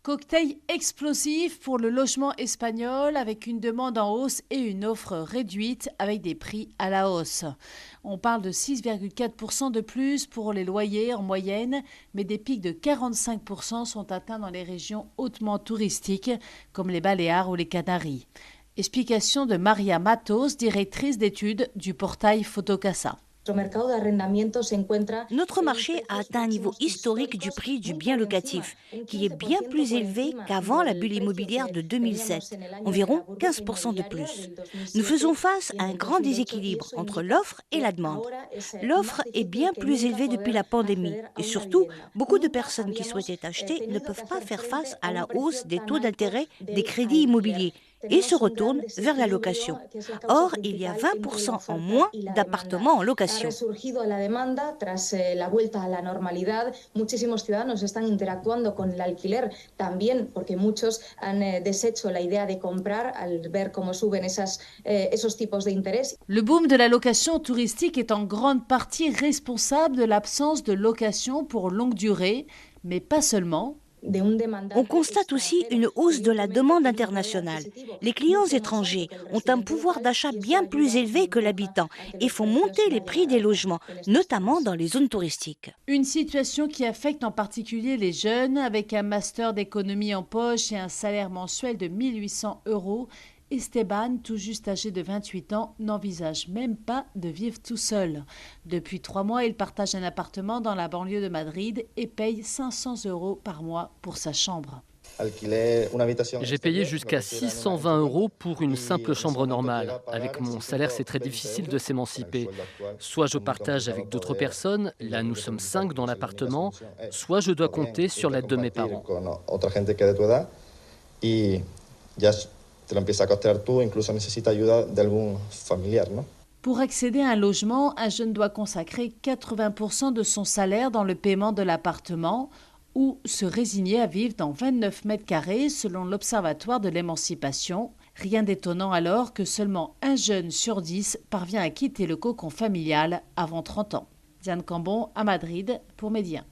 Cocktail explosif pour le logement espagnol avec une demande en hausse et une offre réduite avec des prix à la hausse. On parle de 6,4% de plus pour les loyers en moyenne, mais des pics de 45% sont atteints dans les régions hautement touristiques comme les Baléares ou les Canaries. Explication de Maria Matos, directrice d'études du portail Fotocasa. Notre marché a atteint un niveau historique du prix du bien locatif, qui est bien plus élevé qu'avant la bulle immobilière de 2007, environ 15% de plus. Nous faisons face à un grand déséquilibre entre l'offre et la demande. L'offre est bien plus élevée depuis la pandémie et surtout, beaucoup de personnes qui souhaitaient acheter ne peuvent pas faire face à la hausse des taux d'intérêt des crédits immobiliers et se retournent vers la location. Or, il y a 20% en moins d'appartements en location. La demanda tras la vuelta a la normalidad, muchísimos ciudadanos están interactuando con el alquiler también porque muchos han deshecho la idea de comprar al ver cómo suben esos tipos de interés. Le boom de la location touristique est en grande partie responsable de l'absence de location pour longue durée, mais pas seulement. On constate aussi une hausse de la demande internationale. Les clients étrangers ont un pouvoir d'achat bien plus élevé que l'habitant et font monter les prix des logements, notamment dans les zones touristiques. Une situation qui affecte en particulier les jeunes avec un master d'économie en poche et un salaire mensuel de 1 800 €. Esteban, tout juste âgé de 28 ans, n'envisage même pas de vivre tout seul. Depuis 3 mois, il partage un appartement dans la banlieue de Madrid et paye 500 € par mois pour sa chambre. J'ai payé jusqu'à 620 € pour une simple chambre normale. Avec mon salaire, c'est très difficile de s'émanciper. Soit je partage avec d'autres personnes, là nous sommes 5 dans l'appartement, soit je dois compter sur l'aide de mes parents. Pour accéder à un logement, un jeune doit consacrer 80% de son salaire dans le paiement de l'appartement ou se résigner à vivre dans 29 mètres carrés selon l'Observatoire de l'émancipation. Rien d'étonnant alors que seulement un jeune sur 10 parvient à quitter le cocon familial avant 30 ans. Diane Cambon à Madrid pour Média.